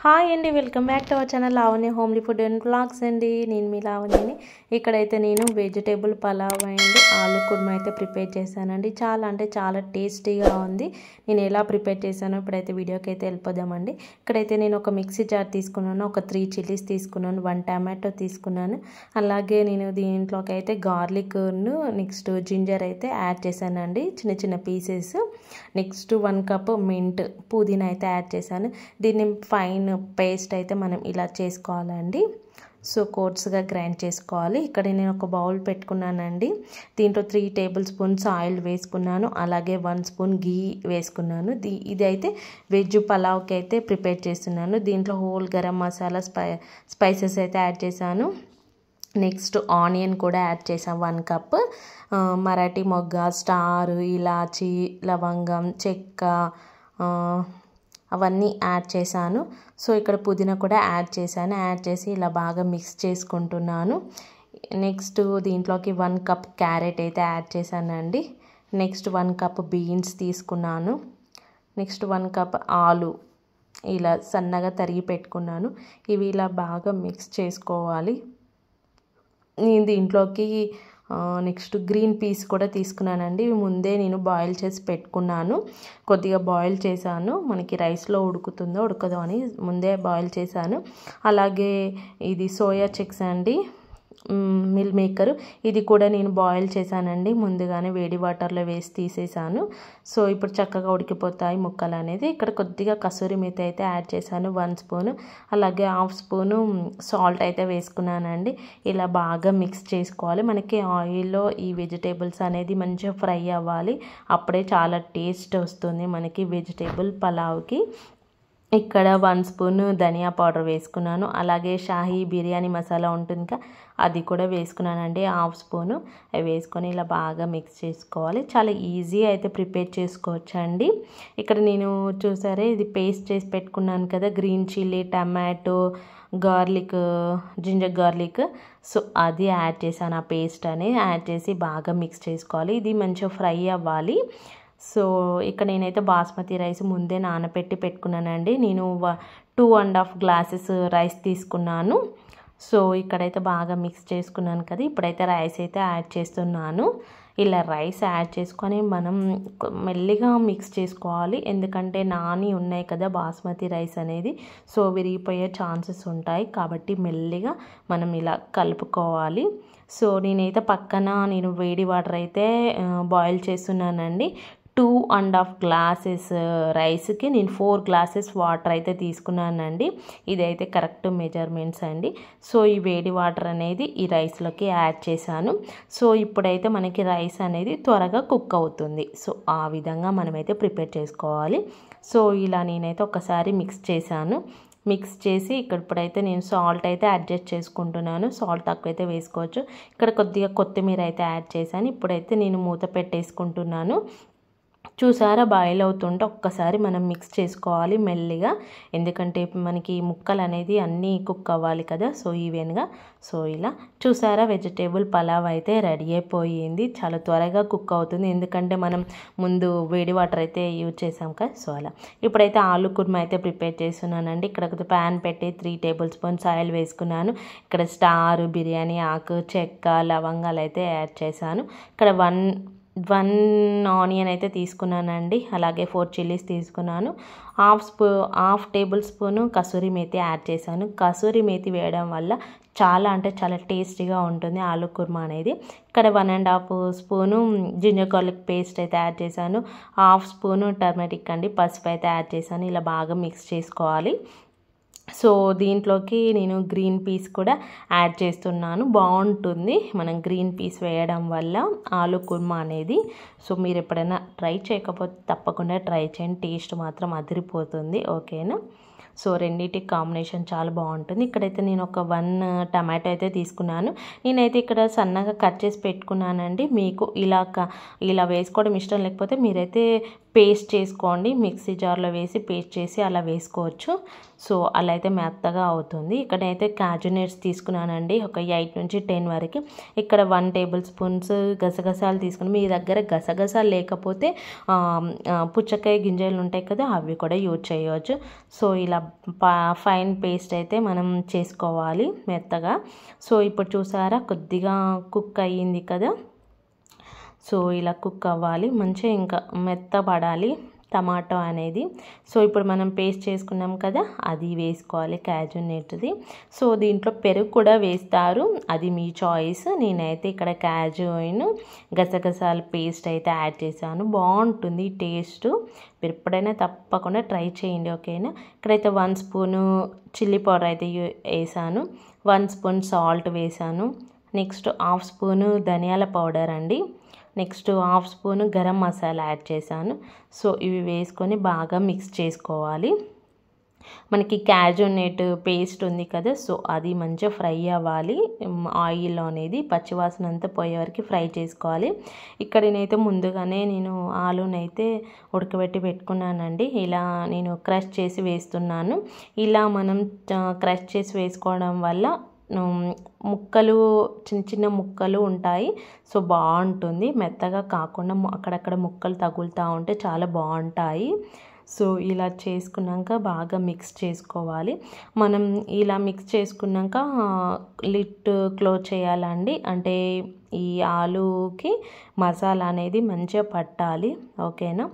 Hi అండి, welcome back to our channel Lavanya homely food and vlogs అండి. నేను మీ లావణ్యని. ఇక్కడైతే నేను వెజిటేబుల్ పలావ్ అండ్ ఆలు కుర్మా అయితే ప్రిపేర్ చేశానండి. చాలా అంటే చాలా టేస్టీగా ఉంది. నేను ఎలా ప్రిపేర్ చేశానో ఇప్పుడైతే వీడియోకి అయితే వెళ్ళిపోదామండి. ఇక్కడైతే నేను ఒక మిక్సీ జార్ తీసుకున్నాను, ఒక 3 చిల్లీస్ తీసుకున్నాను, 1 టమాటో తీసుకున్నాను. అలాగే నేను దీంట్లోకి అయితే గార్లిక్ను నెక్స్ట్ జింజర్ అయితే యాడ్ చేశానండి, చిన్న చిన్న పీసెస్. నెక్స్ట్ 1 కప్ మింట్ పుదీనా అయితే యాడ్ చేశాను. దీన్ని ఫైన్ పేస్ట్ అయితే మనం ఇలా చేసుకోవాలండి. సో కోర్స్గా గ్రైండ్ చేసుకోవాలి. ఇక్కడ నేను ఒక బౌల్ పెట్టుకున్నానండి. దీంట్లో 3 టేబుల్ స్పూన్స్ ఆయిల్ వేసుకున్నాను, అలాగే 1 స్పూన్ గీ వేసుకున్నాను. ఇది అయితే వెజ్ పలావ్కి అయితే ప్రిపేర్ చేస్తున్నాను. దీంట్లో హోల్ గరం మసాలా స్పైసెస్ అయితే యాడ్ చేశాను. నెక్స్ట్ ఆనియన్ కూడా యాడ్ చేసాం 1 కప్. మరాఠీ మొగ్గ, స్టార్, ఇలాచి, లవంగం, చెక్క అవన్నీ యాడ్ చేశాను. సో ఇక్కడ పుదీనా కూడా యాడ్ చేశాను. యాడ్ చేసి ఇలా బాగా మిక్స్ చేసుకుంటున్నాను. నెక్స్ట్ దీంట్లోకి 1 కప్ క్యారెట్ అయితే యాడ్ చేశానండి. నెక్స్ట్ 1 కప్ బీన్స్ తీసుకున్నాను. నెక్స్ట్ 1 కప్ ఆలు ఇలా సన్నగా తరిగి పెట్టుకున్నాను. ఇవి ఇలా బాగా మిక్స్ చేసుకోవాలి. నేను దీంట్లోకి నెక్స్ట్ గ్రీన్ పీస్ కూడా తీసుకున్నానండి. ఇవి ముందే నేను బాయిల్ చేసి పెట్టుకున్నాను. కొద్దిగా బాయిల్ చేశాను, మనకి రైస్లో ఉడుకుతుందో ఉడకదో అని ముందే బాయిల్ చేశాను. అలాగే ఇది సోయా చిక్స్ అండి, మిల్ మేకర్, ఇది కూడా నేను బాయిల్ చేశానండి. ముందుగానే వేడి వాటర్లో వేసి తీసేసాను. సో ఇప్పుడు చక్కగా ఉడికిపోతాయి ముక్కలు అనేది. ఇక్కడ కొద్దిగా కసూరి మేతి అయితే యాడ్ చేశాను 1 స్పూన్. అలాగే 1/2 స్పూను సాల్ట్ అయితే వేసుకున్నానండి. ఇలా బాగా మిక్స్ చేసుకోవాలి. మనకి ఆయిల్లో ఈ వెజిటేబుల్స్ అనేది మంచిగా ఫ్రై అవ్వాలి. అప్పుడే చాలా టేస్ట్ వస్తుంది మనకి వెజిటేబుల్ పలావ్కి. ఇక్కడ 1 స్పూన్ ధనియా పౌడర్ వేసుకున్నాను. అలాగే షాహీ బిర్యానీ మసాలా ఉంటుంది కదా, అది కూడా వేసుకున్నానండి 1/2 స్పూను. అవి వేసుకొని ఇలా బాగా మిక్స్ చేసుకోవాలి. చాలా ఈజీ అయితే ప్రిపేర్ చేసుకోవచ్చండి. ఇక్కడ నేను చూసారే ఇది పేస్ట్ చేసి పెట్టుకున్నాను కదా, green chilli, tomato, garlic, ginger garlic. So అది యాడ్ చేశాను. ఆ పేస్ట్ అనేది యాడ్ చేసి బాగా మిక్స్ చేసుకోవాలి. ఇది మంచిగా ఫ్రై అవ్వాలి. సో ఇక్కడ నేనైతే బాస్మతి రైస్ ముందే నానబెట్టి పెట్టుకున్నానండి. నేను 2.5 గ్లాసెస్ రైస్ తీసుకున్నాను. సో ఇక్కడైతే బాగా మిక్స్ చేసుకున్నాను కదా. ఇప్పుడైతే రైస్ అయితే యాడ్ చేస్తున్నాను. ఇలా రైస్ యాడ్ చేసుకొని మనం మెల్లిగా మిక్స్ చేసుకోవాలి. ఎందుకంటే నాని ఉన్నాయి కదా బాస్మతి రైస్ అనేది, సో విరిగిపోయే ఛాన్సెస్ ఉంటాయి. కాబట్టి మెల్లిగా మనం ఇలా కలుపుకోవాలి. సో నేనైతే పక్కన నేను వేడి వాటర్ అయితే బాయిల్ చేస్తున్నానండి. 2.5 గ్లాసెస్ రైస్కి నేను 4 గ్లాసెస్ వాటర్ అయితే తీసుకున్నానండి. ఇదైతే కరెక్ట్ మెజర్మెంట్స్ అండి. సో ఈ వేడి వాటర్ అనేది ఈ రైస్లోకి యాడ్ చేశాను. సో ఇప్పుడైతే మనకి రైస్ అనేది త్వరగా కుక్ అవుతుంది. సో ఆ విధంగా మనమైతే ప్రిపేర్ చేసుకోవాలి. సో ఇలా నేనైతే ఒకసారి మిక్స్ చేశాను. మిక్స్ చేసి ఇప్పుడైతే నేను సాల్ట్ అయితే అడ్జస్ట్ చేసుకుంటున్నాను. సాల్ట్ తక్కువైతే వేసుకోవచ్చు. ఇక్కడ కొద్దిగా కొత్తిమీర అయితే యాడ్ చేశాను. ఇప్పుడైతే నేను మూత పెట్టేసుకుంటున్నాను. చూసారా, బాయిల్ అవుతుంటే ఒక్కసారి మనం మిక్స్ చేసుకోవాలి మెల్లిగా. ఎందుకంటే మనకి ముక్కలు అనేది అన్నీ కుక్ అవ్వాలి కదా, సో ఈవెన్గా. సో ఇలా చూసారా, వెజిటేబుల్ పలావ్ అయితే రెడీ అయిపోయింది. చాలా త్వరగా కుక్ అవుతుంది, ఎందుకంటే మనం ముందు వేడి వాటర్ అయితే యూజ్ చేసాం కదా. సో అలా ఇప్పుడైతే ఆలు కుర్మా అయితే ప్రిపేర్ చేస్తున్నానండి. ఇక్కడ ప్యాన్ పెట్టి 3 టేబుల్ స్పూన్స్ ఆయిల్ వేసుకున్నాను. ఇక్కడ స్టార్, బిర్యానీ ఆకు, చెక్క, లవంగాలు అయితే యాడ్ చేశాను. ఇక్కడ 1 ఆనియన్ అయితే తీసుకున్నానండి. అలాగే 4 చిల్లీస్ తీసుకున్నాను. 1/2 table spoon kasuri methi add చేశాను. కసూరి మేతి వేయడం వల్ల చాలా అంటే చాలా టేస్టీగా ఉంటుంది ఆలు కుర్మా అనేది. ఇక్కడ 1.5 స్పూను జింజర్ గార్లిక్ పేస్ట్ అయితే యాడ్ చేశాను. 1/2 స్పూను టర్మరిక్ అండి, పసుపు అయితే యాడ్ చేశాను. ఇలా బాగా మిక్స్ చేసుకోవాలి. సో దీంట్లోకి నేను గ్రీన్ పీస్ కూడా యాడ్ చేస్తున్నాను. బాగుంటుంది మనం గ్రీన్ పీస్ వేయడం వల్ల ఆలు కుర్మా అనేది. సో మీరు ఎప్పుడైనా ట్రై చేయకపోతే తప్పకుండా ట్రై చేయండి. టేస్ట్ మాత్రం అదిరిపోతుంది. ఓకేనా. సో రెండింటి కాంబినేషన్ చాలా బాగుంటుంది. ఇక్కడైతే నేను ఒక 1 టమాటో అయితే తీసుకున్నాను. నేనైతే ఇక్కడ సన్నగా కట్ చేసి పెట్టుకున్నానండి. మీకు ఇలా వేసుకోవడం ఇష్టం లేకపోతే మీరైతే పేస్ట్ చేసుకోండి, మిక్సీ జార్లో వేసి పేస్ట్ చేసి అలా వేసుకోవచ్చు. సో అలా అయితే మెత్తగా అవుతుంది. ఇక్కడైతే కాజు నట్స్ తీసుకున్నానండి, ఒక 8 నుంచి 10 వరకు. ఇక్కడ 1 టేబుల్ స్పూన్స్ గసగసాలు తీసుకుని, మీ దగ్గర గసగసాలు లేకపోతే పుచ్చకాయ గింజలు ఉంటాయి కదా, అవి కూడా యూజ్ చేయవచ్చు. సో ఇలా ఫైన్ పేస్ట్ అయితే మనం చేసుకోవాలి మెత్తగా. సో ఇప్పుడు చూసారా కొద్దిగా కుక్ అయ్యింది కదా. సో ఇలా కుక్ అవ్వాలి మంచిగా, ఇంకా మెత్తపడాలి టమాటో అనేది. సో ఇప్పుడు మనం పేస్ట్ చేసుకున్నాం కదా, అది వేసుకోవాలి కాజు నట్ది. సో దీంట్లో పెరుగు కూడా వేస్తారు, అది మీ చాయిస్. నేనైతే ఇక్కడ కాజు గసగసాల పేస్ట్ అయితే యాడ్ చేశాను, బాగుంటుంది టేస్ట్. మీరు ఎప్పుడైనా తప్పకుండా ట్రై చేయండి, ఓకేనా. ఇక్కడైతే 1 స్పూను చిల్లీ పౌడర్ అయితే వేసాను, 1 స్పూన్ సాల్ట్ వేసాను. నెక్స్ట్ 1/2 స్పూను ధనియాల పౌడర్ అండి. Next 1/2 spoon garam masala add చేశాను. సో ఇవి వేసుకొని బాగా మిక్స్ చేసుకోవాలి. మనకి కాజు నట్ పేస్ట్ ఉంది కదా, సో అది మంచిగా ఫ్రై అవ్వాలి ఆయిల్లో అనేది, పచ్చివాసన అంతా పోయే వరకు ఫ్రై చేసుకోవాలి. ఇక్కడ నేనైతే ముందుగానే ఆలునైతే ఉడకబెట్టి పెట్టుకున్నానండి. ఇలా నేను క్రష్ చేసి వేస్తున్నాను. ఇలా మనం క్రష్ చేసి వేసుకోవడం వల్ల ముక్కలు చిన్న చిన్న ముక్కలు ఉంటాయి. సో బాగుంటుంది, మెత్తగా కాకుండా అక్కడక్కడ ముక్కలు తగులుతూ ఉంటే చాలా బాగుంటాయి. సో ఇలా చేసుకున్నాక బాగా మిక్స్ చేసుకోవాలి. మనం ఇలా మిక్స్ చేసుకున్నాక లిడ్ క్లోజ్ చేయాలండి, అంటే ఈ ఆలుకి మసాలా అనేది మంచిగా పట్టాలి, ఓకేనా.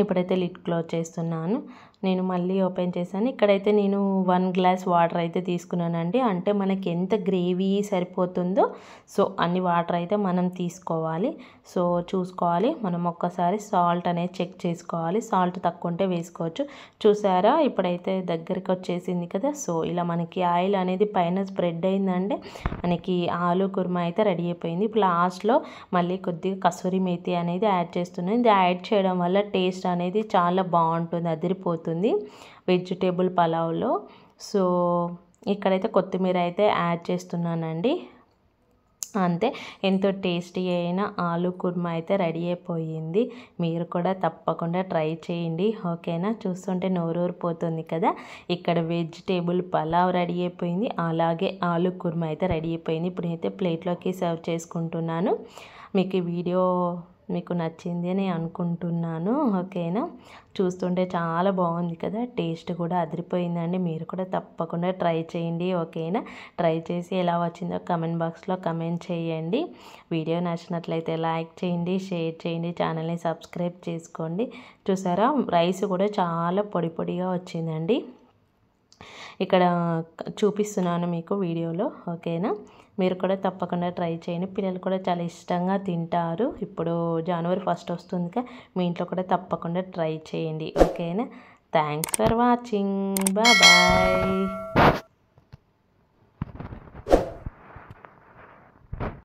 ఇప్పుడైతే లిడ్ క్లోజ్ చేస్తున్నాను. నేను మళ్ళీ ఓపెన్ చేశాను. ఇక్కడైతే నేను 1 గ్లాస్ వాటర్ అయితే తీసుకున్నానండి, అంటే మనకి ఎంత గ్రేవీ సరిపోతుందో సో అన్ని వాటర్ అయితే మనం తీసుకోవాలి. సో చూసుకోవాలి, మనం ఒక్కసారి సాల్ట్ అనేది చెక్ చేసుకోవాలి, సాల్ట్ తక్కువ ఉంటే వేసుకోవచ్చు. చూసారా ఇప్పుడైతే దగ్గరికి వచ్చేసింది కదా. సో ఇలా మనకి ఆయిల్ అనేది పైన స్ప్రెడ్ అయిందంటే మనకి ఆలు కుర్మా అయితే రెడీ అయిపోయింది. ఇప్పుడు లాస్ట్లో మళ్ళీ కొద్దిగా కసూరి మేతి అనేది యాడ్ చేస్తున్నాను. ఇది యాడ్ చేయడం వల్ల టేస్ట్ అనేది చాలా బాగుంటుంది, అదిరిపోతుంది వెజిటేబుల్ పలావ్లో. సో ఇక్కడైతే కొత్తిమీర అయితే యాడ్ చేస్తున్నానండి. అంతే, ఎంతో టేస్టీ అయిన ఆలు కుర్మా అయితే రెడీ అయిపోయింది. మీరు కూడా తప్పకుండా ట్రై చేయండి, ఓకేనా. చూస్తుంటే నోరూరిపోతుంది కదా. ఇక్కడ వెజిటేబుల్ పలావ్ రెడీ అయిపోయింది, అలాగే ఆలు కుర్మా అయితే రెడీ అయిపోయింది. ఇప్పుడు అయితే ప్లేట్లోకి సర్వ్ చేసుకుంటున్నాను. మీకు ఈ వీడియో మీకు నచ్చింది అని అనుకుంటున్నాను, ఓకేనా. చూస్తుంటే చాలా బాగుంది కదా, టేస్ట్ కూడా అదిరిపోయిందండి. మీరు కూడా తప్పకుండా ట్రై చేయండి, ఓకేనా. ట్రై చేసి ఎలా వచ్చిందో కమెంట్ బాక్స్లో కమెంట్ చేయండి. వీడియో నచ్చినట్లయితే లైక్ చేయండి, షేర్ చేయండి, ఛానల్ని సబ్స్క్రైబ్ చేసుకోండి. చూసారా రైస్ కూడా చాలా పొడి పొడిగా వచ్చిందండి. ఇక్కడ చూపిస్తున్నాను మీకు వీడియోలో, ఓకేనా. మీరు కూడా తప్పకుండా ట్రై చేయండి, పిల్లలు కూడా చాలా ఇష్టంగా తింటారు. ఇప్పుడు జనవరి 1 వస్తుందిగా, మీ ఇంట్లో కూడా తప్పకుండా ట్రై చేయండి, ఓకేనా. Thanks for watching, bye.